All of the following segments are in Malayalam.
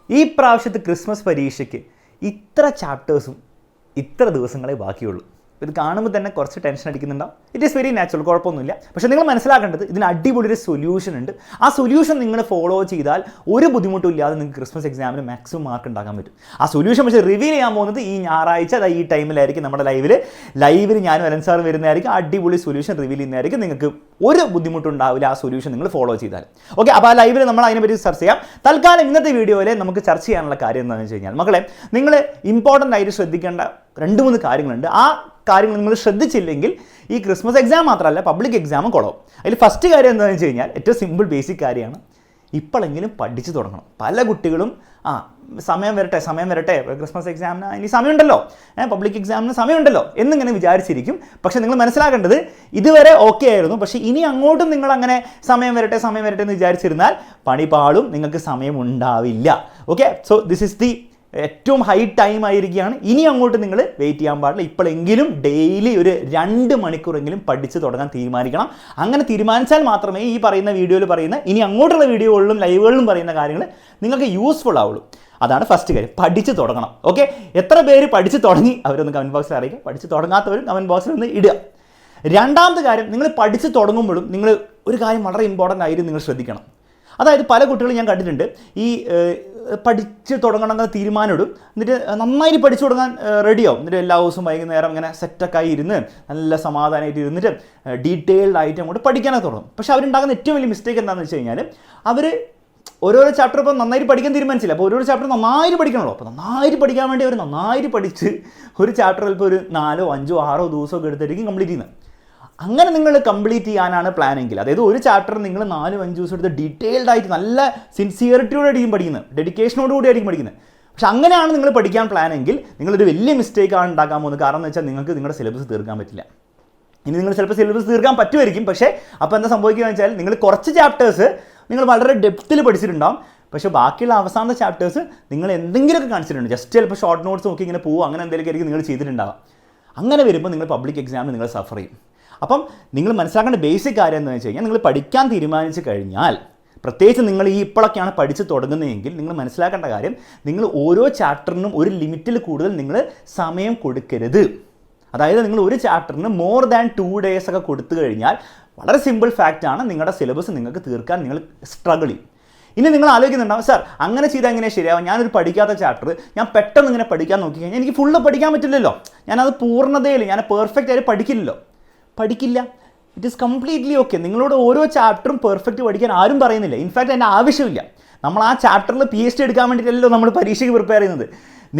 ഈ പ്രാവശ്യത്തെ ക്രിസ്മസ് പരീക്ഷയ്ക്ക് ഇത്ര ചാപ്റ്റേഴ്സും ഇത്ര ദിവസങ്ങളെ ബാക്കിയുള്ളൂ. ഇത് കാണുമ്പോൾ തന്നെ കുറച്ച് ടെൻഷൻ അടിക്കുന്നുണ്ടാവും. ഇറ്റ് ഈസ് വെരി നാച്ചുറൽ, കുഴപ്പമൊന്നുമില്ല. പക്ഷേ നിങ്ങൾ മനസ്സിലാക്കേണ്ടത് ഇതിന് അടിപൊളി ഒരു സൊല്യൂഷൻ ഉണ്ട്. ആ സൊല്യൂഷൻ നിങ്ങൾ ഫോളോ ചെയ്താൽ ഒരു ബുദ്ധിമുട്ടും ഇല്ലാതെ നിങ്ങൾക്ക് ക്രിസ്മസ് എക്സാമിന് മാക്സിമം മാർക്ക് ഉണ്ടാക്കാൻ പറ്റും. ആ സൊല്യൂഷൻ പക്ഷേ റിവീൽ ചെയ്യാൻ പോകുന്നത് ഈ ഞായറാഴ്ച ഈ ടൈമിലായിരിക്കും. നമ്മുടെ ലൈവിൽ ഞാനും അലൻ സാർ വരുന്നതായിരിക്കും. അടിപൊളി സൊല്യൂഷൻ റിവീൽ ചെയ്യുന്നതായിരിക്കും. നിങ്ങൾക്ക് ഒരു ബുദ്ധിമുട്ടുണ്ടാവില്ല ആ സൊല്യൂഷൻ നിങ്ങൾ ഫോളോ ചെയ്താൽ. ഓക്കെ, അപ്പോൾ ആ ലൈവിൽ നമ്മൾ അതിനെപ്പറ്റി ചർച്ച ചെയ്യാം. തൽക്കാലം ഇന്നത്തെ വീഡിയോയിൽ നമുക്ക് ചർച്ച ചെയ്യാനുള്ള കാര്യം എന്താണെന്ന് വെച്ച് കഴിഞ്ഞാൽ, മക്കളെ നിങ്ങൾ ഇമ്പോർട്ടൻ്റ് ആയിട്ട് ശ്രദ്ധിക്കേണ്ട 2-3 കാര്യങ്ങളുണ്ട്. ആ കാര്യങ്ങൾ നിങ്ങൾ ശ്രദ്ധിച്ചില്ലെങ്കിൽ ഈ ക്രിസ്മസ് എക്സാം മാത്രമല്ല പബ്ലിക് എക്സാമും കുളവും. അതിൽ ഫസ്റ്റ് കാര്യം എന്താണെന്ന് വെച്ച് കഴിഞ്ഞാൽ ഏറ്റവും സിമ്പിൾ ബേസിക് കാര്യമാണ്, ഇപ്പോഴെങ്കിലും പഠിച്ചു തുടങ്ങണം. പല കുട്ടികളും സമയം വരട്ടെ ക്രിസ്മസ് എക്സാമിന് ഇനി സമയമുണ്ടല്ലോ, പബ്ലിക് എക്സാമിന് സമയമുണ്ടല്ലോ എന്നിങ്ങനെ വിചാരിച്ചിരിക്കും. പക്ഷേ നിങ്ങൾ മനസ്സിലാക്കേണ്ടത് ഇതുവരെ ഓക്കെ ആയിരുന്നു. പക്ഷേ ഇനി അങ്ങോട്ടും നിങ്ങൾ അങ്ങനെ സമയം വരട്ടെ എന്ന് വിചാരിച്ചിരുന്നാൽ പണി പാളും, നിങ്ങൾക്ക് സമയം ഉണ്ടാവില്ല. Okay, so this is the ഏറ്റവും ഹൈ ടൈം ആയിരിക്കുകയാണ്. ഇനി അങ്ങോട്ട് നിങ്ങൾ വെയിറ്റ് ചെയ്യാൻ പാടില്ല. ഇപ്പോഴെങ്കിലും ഡെയിലി ഒരു 2 മണിക്കൂറെങ്കിലും പഠിച്ച് തുടങ്ങാൻ തീരുമാനിക്കണം. അങ്ങനെ തീരുമാനിച്ചാൽ മാത്രമേ ഈ പറയുന്ന വീഡിയോയിൽ പറയുന്ന ഇനി അങ്ങോട്ടുള്ള വീഡിയോകളിലും ലൈവുകളിലും പറയുന്ന കാര്യങ്ങൾ നിങ്ങൾക്ക് യൂസ്ഫുൾ ആവുള്ളൂ. അതാണ് ഫസ്റ്റ് കാര്യം, പഠിച്ച് തുടങ്ങണം. ഓക്കെ, എത്ര പേര് പഠിച്ച് തുടങ്ങി അവരൊന്ന് കമൻറ്റ് ബോക്സിൽ അറിയിക്കുക. പഠിച്ച് തുടങ്ങാത്തവരും കമൻറ്റ് ബോക്സിൽ ഒന്ന് ഇടുക. രണ്ടാമത്തെ കാര്യം, നിങ്ങൾ പഠിച്ച് തുടങ്ങുമ്പോഴും നിങ്ങൾ ഒരു കാര്യം വളരെ ഇമ്പോർട്ടൻ്റ് ആയിട്ട് നിങ്ങൾ ശ്രദ്ധിക്കണം. അതായത് പല കുട്ടികളും ഞാൻ കണ്ടിട്ടുണ്ട്, ഈ പഠിച്ച് തുടങ്ങണമെന്ന് തീരുമാനമിടും, എന്നിട്ട് നന്നായിട്ട് പഠിച്ചു തുടങ്ങാൻ റെഡിയാവും. എന്നിട്ട് എല്ലാ ദിവസവും വൈകുന്നേരം ഇങ്ങനെ സെറ്റൊക്കെ ആയി ഇരുന്ന് നല്ല സമാധാനമായിട്ട് ഇരുന്നിട്ട് ഡീറ്റെയിൽഡ് ആയിട്ട് അങ്ങോട്ട് പഠിക്കാനൊക്കെ തുടങ്ങും. പക്ഷേ അവരുണ്ടാകുന്ന ഏറ്റവും വലിയ മിസ്റ്റേക്ക് എന്താണെന്ന് വെച്ച് കഴിഞ്ഞാൽ, അവർ ഓരോരോ ചാപ്റ്റർ ഇപ്പോൾ നന്നായിട്ട് പഠിക്കാൻ തീരുമാനിച്ചില്ല. അപ്പോൾ ഓരോരോ ചാപ്റ്റർ നന്നായിട്ട് പഠിക്കണമല്ലോ. അപ്പോൾ നന്നായിട്ട് പഠിക്കാൻ വേണ്ടി അവർ നന്നായിട്ട് പഠിച്ച് ഒരു ചാപ്റ്റർ ചിലപ്പോൾ ഒരു 4, 5, 6 ദിവസമൊക്കെ എടുത്തായിരിക്കും കംപ്ലീറ്റ് ചെയ്യുന്നത്. അങ്ങനെ നിങ്ങൾ കംപ്ലീറ്റ് ചെയ്യാനാണ് പ്ലാനെങ്കിൽ, അതായത് ഒരു ചാപ്റ്റർ നിങ്ങൾ 4, 5 ദിവസം എടുത്ത് ഡീറ്റെയിൽഡ് ആയിട്ട് നല്ല സിൻസിയറിറ്റിയോടെ ആയിരിക്കും പഠിക്കുന്നത്, ഡെഡിക്കേഷനോടുകൂടി ആയിരിക്കും പഠിക്കുന്നത്. പക്ഷെ അങ്ങനെയാണ് നിങ്ങൾ പഠിക്കാൻ പ്ലാനെങ്കിൽ നിങ്ങളൊരു വലിയ മിസ്റ്റേക്കാണ് ഉണ്ടാക്കാൻ പോകുന്നത്. കാരണം എന്ന് വെച്ചാൽ നിങ്ങൾക്ക് നിങ്ങളുടെ സിലബസ് തീർക്കാൻ പറ്റില്ല. ഇനി നിങ്ങൾ ചിലപ്പോൾ സിലബസ് തീർക്കാൻ പറ്റുമായിരിക്കും, പക്ഷേ അപ്പോൾ എന്താ സംഭവിക്കുക വെച്ചാൽ നിങ്ങൾ കുറച്ച് ചാപ്റ്റേഴ്സ് നിങ്ങൾ വളരെ ഡെപ്തിൽ പഠിച്ചിട്ടുണ്ടാകും. പക്ഷേ ബാക്കിയുള്ള അവസാനത്തെ ചാപ്റ്റേഴ്സ് നിങ്ങൾ എന്തെങ്കിലുമൊക്കെ കാണിച്ചിട്ടുണ്ട്, ജസ്റ്റ് ചിലപ്പോൾ ഷോർട്ട് നോട്ട്സ് നോക്കി ഇങ്ങനെ പോകും, അങ്ങനെ എന്തെങ്കിലുമൊക്കെ ആയിരിക്കും നിങ്ങൾ ചെയ്തിട്ടുണ്ടാകും. അങ്ങനെ വരുമ്പോൾ നിങ്ങൾ പബ്ലിക് എക്സാമിന് നിങ്ങൾ സഫർ ചെയ്യും. അപ്പം നിങ്ങൾ മനസ്സിലാക്കേണ്ട ബേസിക് കാര്യം എന്ന് വെച്ച് കഴിഞ്ഞാൽ, നിങ്ങൾ പഠിക്കാൻ തീരുമാനിച്ചു കഴിഞ്ഞാൽ, പ്രത്യേകിച്ച് നിങ്ങൾ ഈ ഇപ്പോഴൊക്കെയാണ് പഠിച്ച് തുടങ്ങുന്നതെങ്കിൽ നിങ്ങൾ മനസ്സിലാക്കേണ്ട കാര്യം, നിങ്ങൾ ഓരോ ചാപ്റ്ററിനും ഒരു ലിമിറ്റിൽ കൂടുതൽ നിങ്ങൾ സമയം കൊടുക്കരുത്. അതായത് നിങ്ങൾ ഒരു ചാപ്റ്ററിന് മോർ ദാൻ 2 days ഒക്കെ കൊടുത്തു കഴിഞ്ഞാൽ വളരെ സിമ്പിൾ ഫാക്റ്റാണ്, നിങ്ങളുടെ സിലബസ് നിങ്ങൾക്ക് തീർക്കാൻ നിങ്ങൾ സ്ട്രഗിൾ ചെയ്യും. ഇനി നിങ്ങൾ ആലോചിക്കുന്നുണ്ടാവും, സാർ അങ്ങനെ ചെയ്താൽ എങ്ങനെ ശരിയാവും, ഞാനൊരു പഠിക്കാത്ത ചാപ്റ്റർ ഞാൻ പെട്ടെന്ന് ഇങ്ങനെ പഠിക്കാൻ നോക്കി കഴിഞ്ഞാൽ എനിക്ക് ഫുള്ള് പഠിക്കാൻ പറ്റില്ലല്ലോ, ഞാനത് പൂർണ്ണതയിൽ ഞാൻ പെർഫെക്റ്റ് ആയിട്ട് പഠിക്കില്ലല്ലോ. പഠിക്കില്ല, ഇറ്റ് ഈസ് കംപ്ലീറ്റ്ലി ഓക്കെ. നിങ്ങളോട് ഓരോ ചാപ്റ്ററും പെർഫെക്റ്റ് പഠിക്കാൻ ആരും പറയുന്നില്ല. ഇൻഫാക്റ്റ് അതിൻ്റെ ആവശ്യമില്ല. നമ്മൾ ആ ചാപ്റ്ററിൽ PhD എടുക്കാൻ വേണ്ടിയിട്ടല്ലോ നമ്മൾ പരീക്ഷയ്ക്ക് പ്രിപ്പയർ ചെയ്യുന്നത്.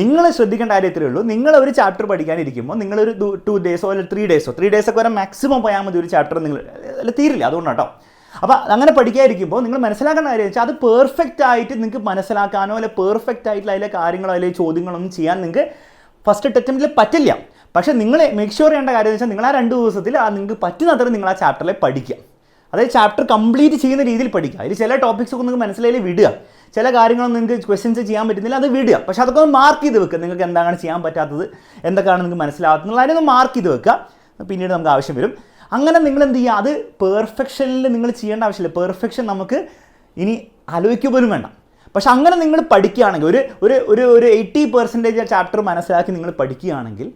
നിങ്ങൾ ശ്രദ്ധിക്കേണ്ട കാര്യം ഇത്രയേ ഉള്ളൂ, നിങ്ങൾ ഒരു ചാപ്റ്റർ പഠിക്കാനിരിക്കുമ്പോൾ നിങ്ങളൊരു 2 days അല്ലെങ്കിൽ 3 days ഒക്കെ വരെ മാക്സിമം പോയാൽ മതി ഒരു ചാപ്റ്റർ. നിങ്ങൾ അല്ല തീരില്ല, അതുകൊണ്ടാണ് കേട്ടോ. അപ്പോൾ അങ്ങനെ പഠിക്കാതിരിക്കുമ്പോൾ നിങ്ങൾ മനസ്സിലാക്കേണ്ട കാര്യം വെച്ചാൽ, അത് പെർഫെക്റ്റ് ആയിട്ട് നിങ്ങൾക്ക് മനസ്സിലാക്കാനോ അല്ലെങ്കിൽ പെർഫെക്റ്റ് ആയിട്ടുള്ള അതിലെ കാര്യങ്ങളോ അല്ലെങ്കിൽ ചോദ്യങ്ങളൊന്നും ചെയ്യാൻ നിങ്ങൾക്ക് ഫസ്റ്റ് അറ്റംപ്റ്റിൽ പറ്റില്ല. പക്ഷേ നിങ്ങൾ മേക്ക് ഷുവർ ചെയ്യേണ്ട കാര്യം എന്ന് വെച്ചാൽ, നിങ്ങൾ ആ 2 ദിവസത്തിൽ നിങ്ങൾക്ക് പറ്റുന്നത്ര നിങ്ങൾ ആ ചാപ്റ്ററിൽ പഠിക്കുക. അതായത് ചാപ്റ്റർ കംപ്ലീറ്റ് ചെയ്യുന്ന രീതിയിൽ പഠിക്കുക. അതിൽ ചില ടോപ്പിക്സ് ഒക്കെ നിങ്ങൾക്ക് മനസ്സിലായി വിടുക, ചില കാര്യങ്ങളൊന്നും നിങ്ങൾക്ക് ക്വസ്റ്റ്യൻസ് ചെയ്യാൻ പറ്റുന്നില്ല, അത് വിടുക. പക്ഷേ അതൊക്കെ ഒന്ന് മാർക്ക് ചെയ്ത് വെക്കുക. നിങ്ങൾക്ക് എന്താണ് ചെയ്യാൻ പറ്റാത്തത്, എന്തൊക്കെയാണ് നിങ്ങൾക്ക് മനസ്സിലാകുന്നത്, അതിനൊന്ന് മാർക്ക് ചെയ്ത് വെക്കുക. പിന്നീട് നമുക്ക് ആവശ്യം വരും. അങ്ങനെ നിങ്ങൾ എന്ത് ചെയ്യുക, അത് പെർഫെക്ഷനിൽ നിങ്ങൾ ചെയ്യേണ്ട ആവശ്യമില്ല. പെർഫെക്ഷൻ നമുക്ക് ഇനി ആലോചിക്കുക പോലും വേണ്ട. പക്ഷെ അങ്ങനെ നിങ്ങൾ പഠിക്കുകയാണെങ്കിൽ, ഒരു 80% ചാപ്റ്റർ മനസ്സിലാക്കി നിങ്ങൾ പഠിക്കുകയാണെങ്കിൽ,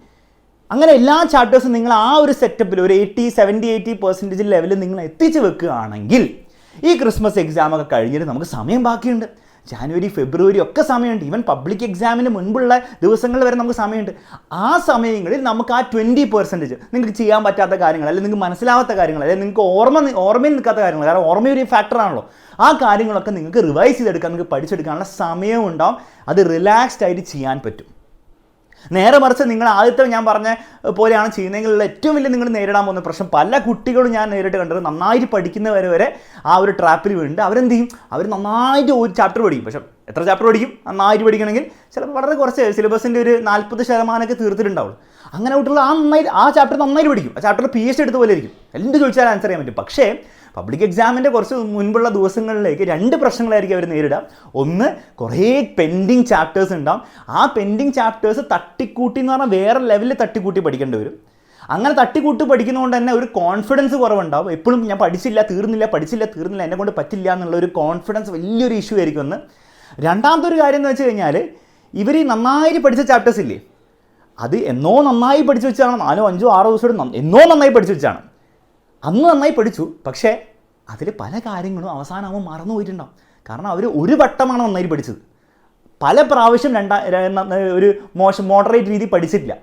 അങ്ങനെ എല്ലാ ചാപ്റ്റേഴ്സും നിങ്ങൾ ആ ഒരു സെറ്റപ്പിൽ ഒരു 70-80% ലെവലിൽ നിങ്ങൾ എത്തിച്ച് വെക്കുകയാണെങ്കിൽ, ഈ ക്രിസ്മസ് എക്സാമൊക്കെ കഴിഞ്ഞിട്ട് നമുക്ക് സമയം ബാക്കിയുണ്ട്. ജാനുവരി, ഫെബ്രുവരി ഒക്കെ സമയമുണ്ട്. ഈവൻ പബ്ലിക് എക്സാമിന് മുൻപുള്ള ദിവസങ്ങളിൽ വരെ നമുക്ക് സമയമുണ്ട്. ആ സമയങ്ങളിൽ നമുക്ക് ആ 20% നിങ്ങൾക്ക് ചെയ്യാൻ പറ്റാത്ത കാര്യങ്ങൾ, അല്ലെങ്കിൽ നിങ്ങൾക്ക് മനസ്സിലാവാത്ത കാര്യങ്ങൾ, അല്ലെങ്കിൽ നിങ്ങൾക്ക് ഓർമ്മയിൽ നിൽക്കാത്ത കാര്യങ്ങൾ, കാരണം ഓർമ്മ ഒരു ഫാക്ടറാണല്ലോ, ആ കാര്യങ്ങളൊക്കെ നിങ്ങൾക്ക് റിവൈസ് ചെയ്തെടുക്കാൻ, നിങ്ങൾക്ക് പഠിച്ചെടുക്കാനുള്ള സമയവും ഉണ്ടാവും. അത് റിലാക്സ്ഡ് ആയിട്ട് ചെയ്യാൻ പറ്റും. നേരെ മറിച്ച് നിങ്ങൾ ആദ്യത്തെ ഞാൻ പറഞ്ഞ പോലെയാണ് ചെയ്യുന്നതെങ്കിലുള്ള ഏറ്റവും വലിയ നിങ്ങൾ നേരിടാൻ പോകുന്ന പ്രശ്നം, പല കുട്ടികളും ഞാൻ നേരിട്ട് കണ്ടത് നന്നായിട്ട് പഠിക്കുന്നവരെ വരെ ആ ഒരു ട്രാപ്പിൽ വീണ്ടും അവരെന്ത് ചെയ്യും, അവർ നന്നായിട്ട് ഒരു ചാപ്റ്റർ പഠിക്കും. പക്ഷേ എത്ര ചാപ്റ്റർ പഠിക്കും? നന്നായിട്ട് പഠിക്കണമെങ്കിൽ ചിലപ്പോൾ വളരെ കുറച്ച് സിലബസിൻ്റെ ഒരു 40% തീർത്തിട്ടുണ്ടാവുള്ളൂ. അങ്ങനെ കുട്ടികൾ ആ ചാപ്റ്റർ നന്നായിട്ട് പഠിക്കും. ആ ചാപ്റ്റർ PhD എടുത്ത പോലെ ഇരിക്കും. എന്ത് ചോദിച്ചാൽ ആൻസർ ചെയ്യാൻ പറ്റും. പക്ഷേ പബ്ലിക് എക്സാമിൻ്റെ കുറച്ച് മുൻപുള്ള ദിവസങ്ങളിലേക്ക് 2 പ്രശ്നങ്ങളായിരിക്കും അവർ നേരിടുക. ഒന്ന്, കുറേ പെൻഡിങ് ചാപ്റ്റേഴ്സ് ഉണ്ടാവും. ആ പെൻഡിങ് ചാപ്റ്റേഴ്സ് തട്ടിക്കൂട്ടി എന്ന് പറഞ്ഞാൽ വേറെ ലെവലിൽ തട്ടിക്കൂട്ടി പഠിക്കേണ്ടി വരും. അങ്ങനെ തട്ടിക്കൂട്ടി പഠിക്കുന്നതുകൊണ്ട് തന്നെ ഒരു കോൺഫിഡൻസ് കുറവുണ്ടാവും. എപ്പോഴും ഞാൻ പഠിച്ചില്ല തീർന്നില്ല എന്നെ കൊണ്ട് പറ്റില്ല എന്നുള്ളൊരു കോൺഫിഡൻസ് വലിയൊരു ഇഷ്യൂ ആയിരിക്കും ഒന്ന്. രണ്ടാമത്തെ ഒരു കാര്യം എന്ന് വെച്ച് കഴിഞ്ഞാൽ ഇവർ നന്നായിട്ട് പഠിച്ച ചാപ്റ്റേഴ്സ് ഇല്ലേ, അത് എന്നോ നന്നായി പഠിച്ചു വെച്ചാണ്, 4, 5, 6 ദിവസം എന്നോ നന്നായി പഠിച്ചു വെച്ചാണ്. അന്ന് നന്നായി പഠിച്ചു, പക്ഷേ അതിൽ പല കാര്യങ്ങളും അവസാനമാകുമ്പോൾ മറന്നു പോയിട്ടുണ്ടാവും. കാരണം അവർ ഒരു വട്ടമാണ് നന്നായി പഠിച്ചത്, പല പ്രാവശ്യം ഒരു മോഡറേറ്റ് രീതി പഠിച്ചിട്ടില്ല.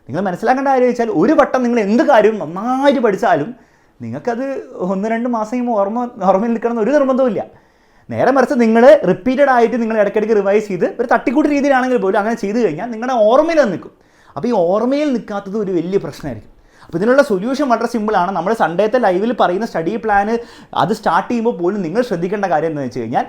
നിങ്ങൾ മനസ്സിലാക്കേണ്ട കാര്യം വെച്ചാൽ ഒരു വട്ടം നിങ്ങൾ എന്ത് കാര്യവും നന്നായിട്ട് പഠിച്ചാലും നിങ്ങൾക്കത് 1-2 മാസം കഴിയുമ്പോൾ ഓർമ്മയിൽ നിൽക്കണം ഒരു നിർബന്ധമില്ല. നേരെ മറിച്ച് നിങ്ങൾ റിപ്പീറ്റഡ് ആയിട്ട് നിങ്ങൾ ഇടയ്ക്കിടയ്ക്ക് റിവൈസ് ചെയ്ത് ഒരു തട്ടിക്കൂട്ട് രീതിയിലാണെങ്കിൽ പോലും അങ്ങനെ ചെയ്ത് കഴിഞ്ഞാൽ നിങ്ങളുടെ ഓർമ്മയിൽ അത് നിൽക്കും. അപ്പോൾ ഈ ഓർമ്മയിൽ നിൽക്കാത്തത് ഒരു വലിയ പ്രശ്നമായിരിക്കും. അപ്പോൾ ഇതിനുള്ള സൊല്യൂഷൻ വളരെ സിമ്പിളാണ്. നമ്മൾ സൺഡേത്തെ ലൈവിൽ പറയുന്ന സ്റ്റഡി പ്ലാന് അത് സ്റ്റാർട്ട് ചെയ്യുമ്പോൾ പോലും നിങ്ങൾ ശ്രദ്ധിക്കേണ്ട കാര്യം എന്ന് വെച്ച് കഴിഞ്ഞാൽ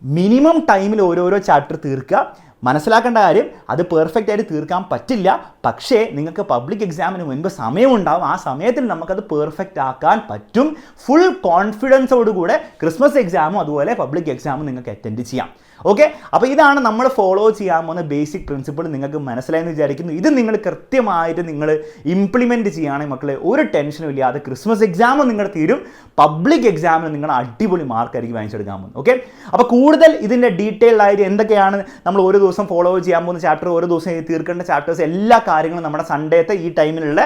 മിനിമം ടൈമിൽ ഓരോരോ ചാപ്റ്റർ തീർക്കുക. മനസ്സിലാക്കേണ്ട കാര്യം അത് പെർഫെക്റ്റ് ആയിട്ട് തീർക്കാൻ പറ്റില്ല, പക്ഷേ നിങ്ങൾക്ക് പബ്ലിക് എക്സാമിന് മുൻപ് സമയമുണ്ടാകും. ആ സമയത്തിൽ നമുക്കത് പെർഫെക്റ്റ് ആക്കാൻ പറ്റും. ഫുൾ കോൺഫിഡൻസോടുകൂടെ ക്രിസ്മസ് എക്സാമും അതുപോലെ പബ്ലിക് എക്സാമും നിങ്ങൾക്ക് അറ്റൻഡ് ചെയ്യാം. ഓക്കെ, അപ്പോൾ ഇതാണ് നമ്മൾ ഫോളോ ചെയ്യാൻ പോകുന്ന ബേസിക് പ്രിൻസിപ്പിൾ. നിങ്ങൾക്ക് മനസ്സിലായെന്ന് വിചാരിക്കുന്നു. ഇത് നിങ്ങൾ കൃത്യമായിട്ട് നിങ്ങൾ ഇംപ്ലിമെൻറ്റ് ചെയ്യുകയാണെങ്കിൽ മക്കളെ ഒരു ടെൻഷനും ഇല്ലാതെ ക്രിസ്മസ് എക്സാമും നിങ്ങളുടെ തീരും, പബ്ലിക് എക്സാമിന് നിങ്ങൾ അടിപൊളി മാർക്കായിരിക്കും വാങ്ങിച്ചെടുക്കാൻ പോകുന്നത്. ഓക്കെ, അപ്പോൾ കൂടുതൽ ഇതിൻ്റെ ഡീറ്റെയിൽഡ് ആയിട്ട് എന്തൊക്കെയാണ് നമ്മൾ ഓരോ ദിവസം ഫോളോ ചെയ്യാൻ പോകുന്ന ചാപ്റ്റർ, ഓരോ ദിവസം തീർക്കേണ്ട ചാപ്റ്റേഴ്സ്, എല്ലാ കാര്യങ്ങളും നമ്മുടെ സൺഡേത്തെ ഈ ടൈമിലുള്ള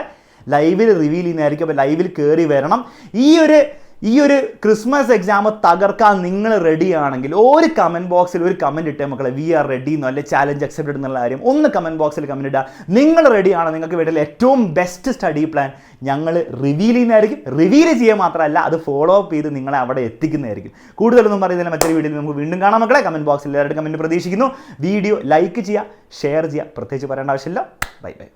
ലൈവിൽ റിവീൽ ചെയ്യുന്നതായിരിക്കും. അപ്പോൾ ലൈവിൽ കയറി വരണം. ഈ ഒരു ക്രിസ്മസ് എക്സാം തകർക്കാൻ നിങ്ങൾ റെഡി ആണെങ്കിൽ ഒരു കമൻറ്റ് ബോക്സിൽ ഒരു കമൻറ്റ് ഇട്ടേ മക്കളെ, വി ആർ റെഡി എന്നോ അല്ലെ ചാലഞ്ച് അക്സെപ്റ്റഡ് എന്നുള്ള കാര്യം ഒന്ന് കമൻറ്റ് ബോക്സിൽ കമൻറ്റ് ഇടുക. നിങ്ങൾ റെഡിയാണ്, നിങ്ങൾക്ക് വേണ്ടിയുള്ള ഏറ്റവും ബെസ്റ്റ് സ്റ്റഡി പ്ലാൻ ഞങ്ങൾ റിവീൽ ചെയ്യുന്നതായിരിക്കും. റിവീൽ ചെയ്യുക മാത്രമല്ല അത് ഫോളോ അപ്പ് ചെയ്ത് നിങ്ങളെ അവിടെ എത്തിക്കുന്നതായിരിക്കും. കൂടുതലൊന്നും പറയുന്നില്ല, മറ്റൊരു വീഡിയോയിൽ നമുക്ക് വീണ്ടും കാണാം മക്കളെ. കമൻറ്റ് ബോക്സിൽ എല്ലാവരുടെ കമൻറ്റ് പ്രതീക്ഷിക്കുന്നു. വീഡിയോ ലൈക്ക് ചെയ്യുക, ഷെയർ ചെയ്യുക, പ്രത്യേകിച്ച് പറയേണ്ട ആവശ്യമില്ല. Bye bye.